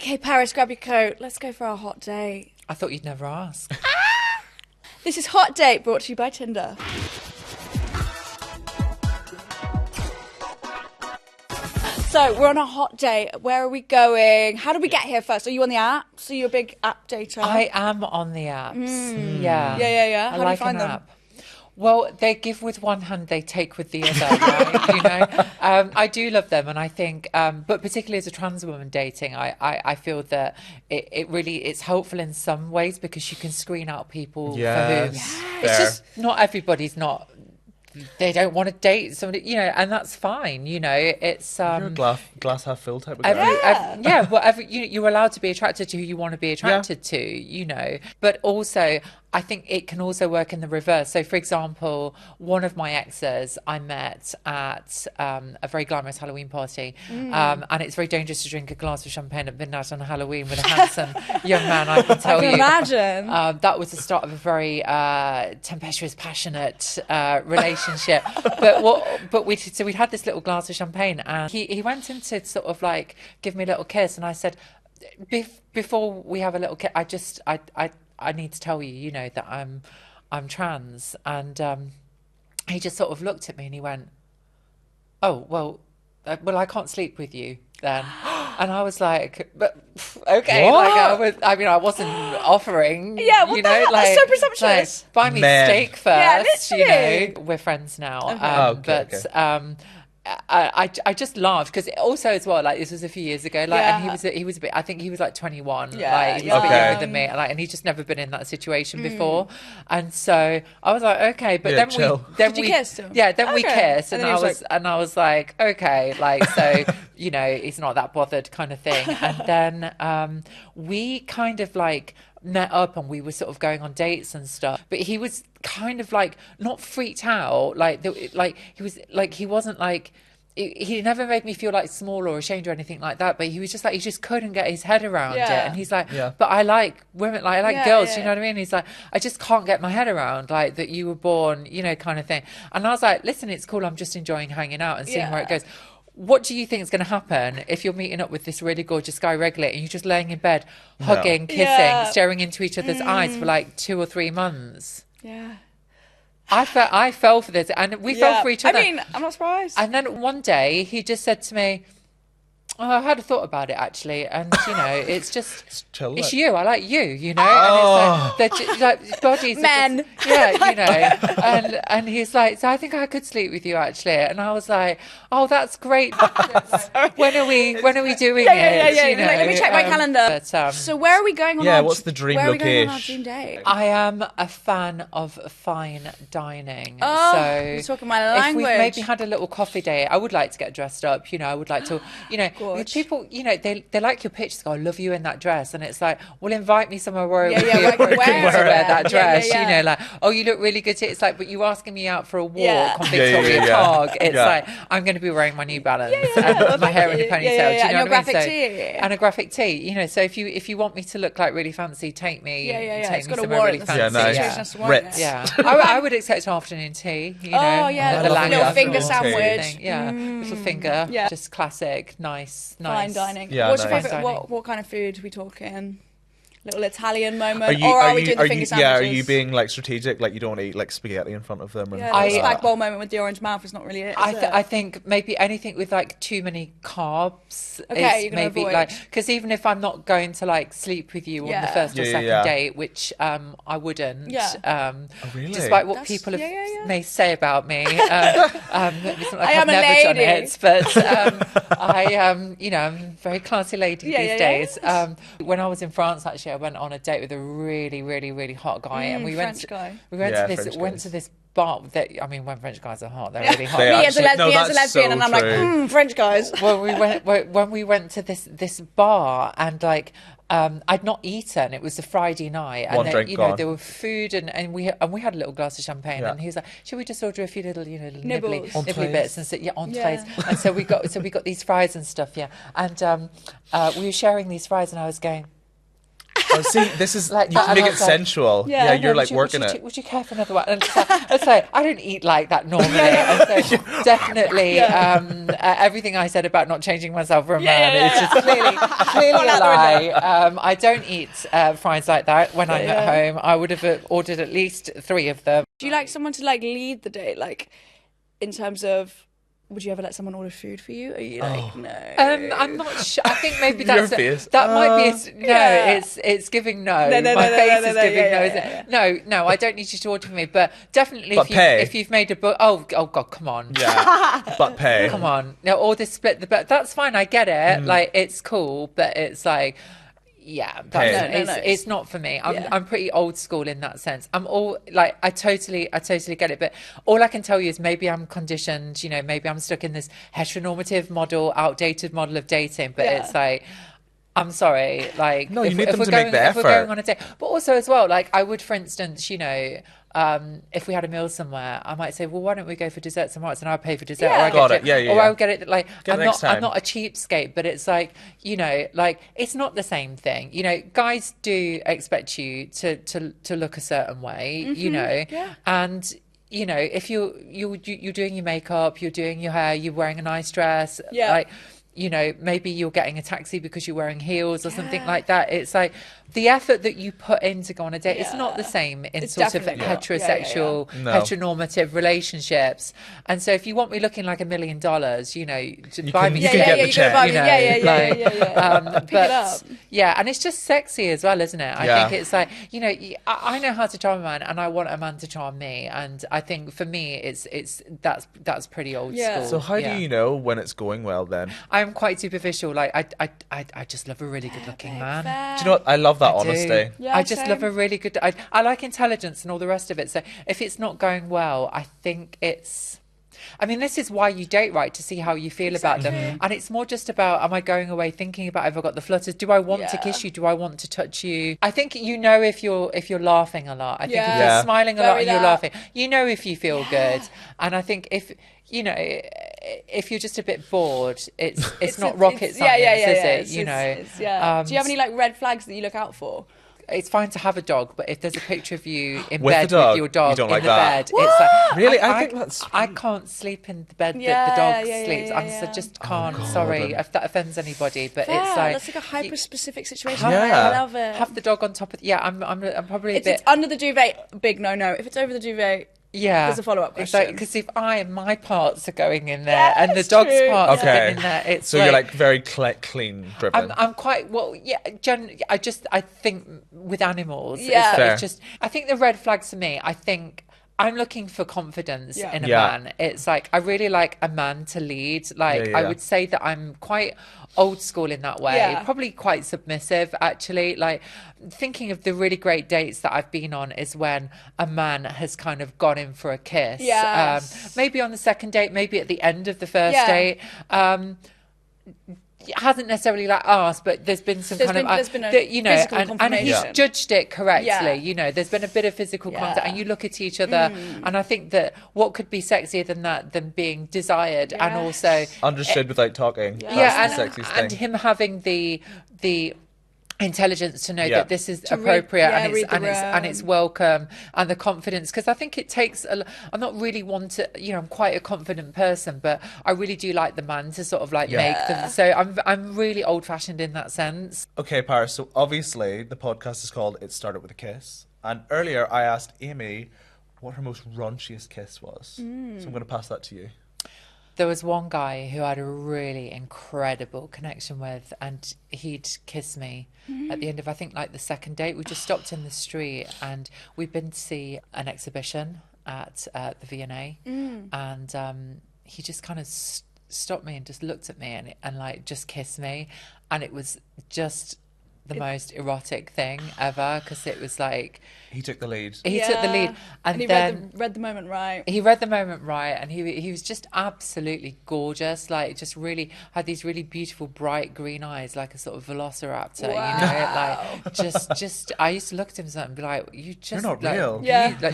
Okay, Paris, grab your coat. Let's go for our hot date. I thought you'd never ask. This is Hot Date, brought to you by Tinder. So, we're on a hot date. Where are we going? How did we get here first? Are you on the apps? Are you a big app dater? I am on the apps. Yeah. Yeah. How I do like you find an them? app. Well, they give with one hand, they take with the other, right? You know, I do love them, and I think, but particularly as a trans woman dating, I feel that it's helpful in some ways because you can screen out people for whom it's just not everybody's not. They don't want to date somebody, you know, and that's fine. You know, it's You're a glass half full type of guy. Whatever you're allowed to be attracted to who you want to be attracted to, you know. But also, I think it can also work in the reverse. So, for example, one of my exes I met at a very glamorous Halloween party, and it's very dangerous to drink a glass of champagne at midnight on Halloween with a handsome young man. I can tell you. Imagine. That was the start of a very tempestuous, passionate relationship. But we'd had this little glass of champagne, and he went in to sort of like give me a little kiss, and I said, before we have a little kiss, I need to tell you, you know, that I'm trans. And he just sort of looked at me and he went, oh, well, I can't sleep with you then. And I was like, but okay. What? Like I wasn't offering. Yeah, what you the know, hell? That's so presumptuous. Buy me Man. steak first. Yeah, you literally. know, we're friends now. Okay, okay. I just laughed because also as well, like this was a few years ago, like, Yeah. and he was a bit, I think he was like 21, Yeah, like he was a bit okay. younger than me, and he'd just never been in that situation before, and so I was like, okay, but Yeah, then chill. Did you kiss him? yeah, then we Okay. kissed, and And then he was I was like, okay, like so, you know, he's not that bothered kind of thing, and then we kind of like met up and we were sort of going on dates and stuff, but he was kind of like not freaked out, like he was like, he wasn't like, he never made me feel like small or ashamed or anything like that, but he was just like, he just couldn't get his head around it, and he's like, but I like women, like I like girls, you know what I mean? He's like, I just can't get my head around like that you were born, you know, kind of thing. And I was like, listen, it's cool, I'm just enjoying hanging out and seeing where it goes. What do you think is going to happen if you're meeting up with this really gorgeous guy regularly and you're just laying in bed, hugging, kissing, staring into each other's eyes for like 2 or 3 months? Yeah. I fell for this, and we fell for each other. I mean, I'm not surprised. And then one day he just said to me, oh, I had a thought about it actually, and you know, it's just chill, it's like. you. I like you, you know. And it's like bodies, are Men. just, yeah, you know. And he's like, so I think I could sleep with you actually. And I was like, oh, that's great. when are we doing it? Yeah. You know? Like, let me check my calendar. But, so where are we going on our... what's the dream where are we going on our location? dream date? I am a fan of fine dining. Oh, so you're talking my if language. we've maybe had a little coffee date, I would like to get dressed up. You know, I would like to, you know, Gorge. people, you know, they like your pictures. Go, I love you in that dress, and it's like, well, invite me somewhere where it would be where I can appropriate wear to it. wear that dress. Yeah. You know, like, oh, you look really good. It's like, but you asking me out for a walk on Yeah, Victoria yeah. Park. It's Yeah. like, I'm going to be wearing my New Balance and my hair in a ponytail. Do you know and your what I mean? graphic So- tee. and a graphic tee. You know, so if you want me to look like really fancy, take me. Take It's me got a somewhere warrant. really The fancy. nice. situation has to warrant Ritz. it. Yeah, I would accept an afternoon tea. You know, Oh, yeah, the a little Langham finger or sandwich. something. Yeah, little finger. Yeah. Just classic, nice. Fine dining. Yeah, What's your nice. favourite... Fine dining. What kind of food are we talking? Little Italian moment? Or are we doing the finger sandwiches? Yeah, are you being like strategic? Like you don't want to eat like spaghetti in front of them? And Yeah, I- the spag bowl moment with the orange mouth is not really it, is it? I think maybe anything with like too many carbs. Okay, is you're gonna maybe avoid. like, because even if I'm not going to like sleep with you on the first or second date, which I wouldn't. really? Despite what That's- people have, yeah. may say about me. It's not like I I've am a never done lady. it, but I you know, I'm a very classy lady these days. When I was in France, actually, I went on a date with a really, really, really hot guy, and we French guy. went Yeah, to French this guys. bar that, I mean, when French guys are hot, they're really hot. They Me as a actually- lesbian, that's so and I'm like, true. French guys. Well, when we went to this bar, and like I'd not eaten. It was a Friday night, and One then, drink you know, gone. there were food, and we had a little glass of champagne, Yeah. and he was like, "Should we just order a few little, you know, Nibbles. nibbly bits?" And so entrees. Yeah. And so we got these fries and stuff, and we were sharing these fries, and I was going, Oh, see, this is Like you that, can and make I it was like, sensual. Yeah. Yeah, No, you're like working it. Would you care for another one? And so I don't eat like that normally. And so definitely everything I said about not changing myself for a man is just clearly a lie. I don't eat fries like that when I'm at home. I would have ordered at least 3 of them. Do you like someone to like lead the date, like in terms of? Would you ever let someone order food for you? Are you like no? I'm not sure. I think maybe Your that's face. that might be it's giving no. No, My face is no, giving no. yeah. No, I don't need you to order for me. But definitely, But pay. if you've made a book, oh God, come on. Yeah, but pay. Come on. No, or this split the bet. That's fine. I get it. Like it's cool, but it's like, yeah, it's not for me. I'm pretty old school in that sense. I'm all like, I totally get it. But all I can tell you is maybe I'm conditioned. You know, maybe I'm stuck in this heteronormative model, outdated model of dating. But it's like, I'm sorry, like No, you need them to make the if we're effort. going on a date, but also as well, like I would, for instance, you know, if we had a meal somewhere, I might say, well, why don't we go for dessert somewhere else, and I'll pay for dessert, or I Got get it. or I'll get it. Like Get it next I'm time. not a cheapskate, but it's like, you know, like it's not the same thing. You know, guys do expect you to look a certain way, you know, and. You know, if you're doing your makeup, you're doing your hair, you're wearing a nice dress, like, you know, maybe you're getting a taxi because you're wearing heels or something like that. It's like the effort that you put in to go on a date. It's not the same in sort of heterosexual, heteronormative relationships. And so if you want me looking like $1 million, you know, buy me. You can get the check. But yeah, and it's just sexy as well, isn't it? I think it's like, you know, I know how to charm a man, and I want a man to charm me. And I think for me, it's that's pretty old school. So how do you know when it's going well then? I'm quite superficial. Like I just love a really good looking man. Do you know what? I love that honesty. Yeah, I just love a really good. I like intelligence and all the rest of it. So if it's not going well, I think it's. I mean, this is why you date, right? To see how you feel about them. And it's more just about, am I going away thinking about, have I got the flutters? Do I want to kiss you? Do I want to touch you? I think you know if you're laughing a lot. I think if you're smiling a lot and you're laughing, you know if you feel good. And I think if, you know, if you're just a bit bored, it's not rocket science, is it? You know. Do you have any like red flags that you look out for? It's fine to have a dog, but if there's a picture of you in With bed the dog, with your dog you don't in like the that? bed, it's like Really? I think that's I can't sleep in the bed that the dog sleeps. I just can't. Sorry if that offends anybody, but it's like that's like a hyper specific situation. Yeah. I love it. have the dog on top of. Yeah, I'm probably a bit. It's under the duvet. Big no. If it's over the duvet. Yeah, there's a follow-up question. Because if my parts are going in there and the dog's parts are going in there, it's so you're like very clean driven. I'm quite I think with animals, it's just I think the red flags for me. I think I'm looking for confidence in a man. It's like I really like a man to lead. Like I would say that I'm quite old school in that way, probably quite submissive actually. Like thinking of the really great dates that I've been on is when a man has kind of gone in for a kiss. Maybe on the second date, maybe at the end of the first date. Hasn't necessarily like asked, but there's been some you know, and he's judged it correctly. You know, there's been a bit of physical contact, and you look at each other, and I think that what could be sexier than that, than being desired and also understood without talking. That's the sexiest and thing. him having the intelligence to know that this is appropriate and it's welcome, and the confidence, because I think it takes I'm not really I'm quite a confident person, but I really do like the man to sort of like make them, so I'm really old fashioned in that sense. Okay, Paris, so obviously the podcast is called It Started With a Kiss, and earlier I asked Amy what her most raunchiest kiss was, so I'm going to pass that to you. There was one guy who I had a really incredible connection with, and he'd kiss me at the end of, I think, like the second date. We just stopped in the street, and we'd been to see an exhibition at the V&A, and he just kind of stopped me and just looked at me and like just kissed me, and it was just the most erotic thing ever, because it was like he took the lead. He took the lead, and he then read the moment right. He read the moment right, and he was just absolutely gorgeous. Like, just really had these really beautiful bright green eyes, like a sort of velociraptor. Wow. You know, like just. I used to look at him and be like, "You're not like, real."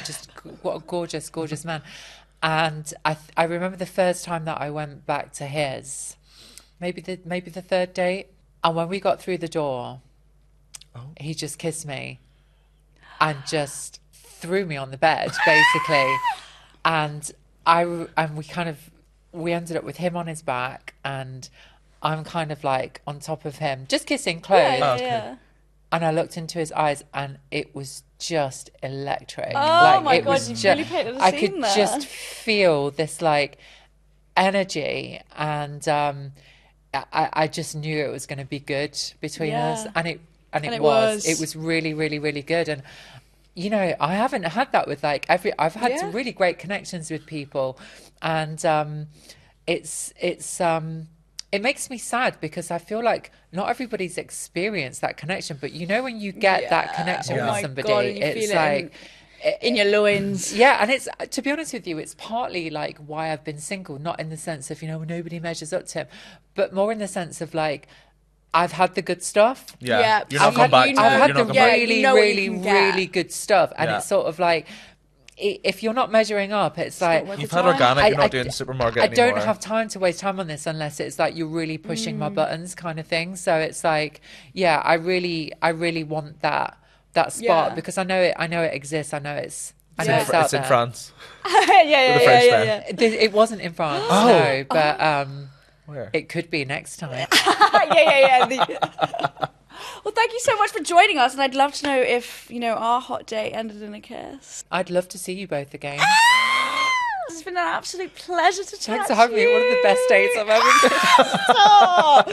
Just what a gorgeous man." And I remember the first time that I went back to his, maybe the third date, and when we got through the door. he just kissed me and just threw me on the bed, basically. And we ended up with him on his back, and I'm kind of like on top of him, just kissing clothes. Yeah. And I looked into his eyes, and it was just electric. Oh my it God, was you really painted a I scene could there. just feel this like energy, and I just knew it was going to be good between us, and it was. It was really, really, really good. And you know, I haven't had that with like I've had some really great connections with people, and it makes me sad because I feel like not everybody's experienced that connection, but you know, when you get that connection with somebody, God, and you it's feel like in your loins. Yeah, and it's, to be honest with you, it's partly like why I've been single, not in the sense of, you know, nobody measures up to him, but more in the sense of like, I've had the good stuff. Yeah. You're I've not come back. I've had You're the not come back. really, You know what you really, can get. really good stuff, and Yeah. it's sort of like, if you're not measuring up, it's like You've had organic, you're not doing supermarket I don't anymore. have time to waste time on this unless it's like you're really pushing my buttons kind of thing. So it's like, yeah, I really want that spot Yeah. because I know it exists. I know it's out It's in there. France. yeah. the French there. It wasn't in France, Oh. no, but Where? it could be next time. yeah. Well, thank you so much for joining us, and I'd love to know if, you know, our hot date ended in a kiss. I'd love to see you both again. It's been an absolute pleasure to chat Thanks for having me. One of the best dates I've ever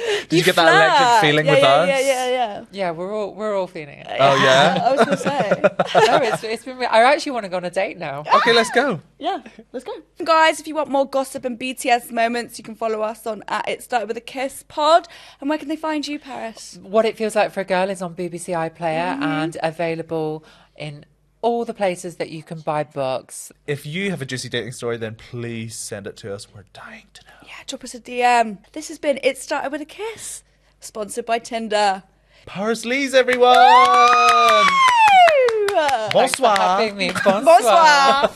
been. Did you get that electric feeling with us? Yeah. Yeah, we're all feeling it. Oh, yeah? I was going to say. No, it's been. I actually want to go on a date now. Okay, let's go. Yeah, let's go. Guys, if you want more gossip and BTS moments, you can follow us on It Started With a Kiss pod. And where can they find you, Paris? What It Feels Like for a Girl is on BBC iPlayer and available in all the places that you can buy books. If you have a juicy dating story, then please send it to us. We're dying to know. Yeah, drop us a DM. This has been It Started With a Kiss, sponsored by Tinder. Parsley's, everyone! Woo! Thanks for Bonsoir. having me. Bonsoir.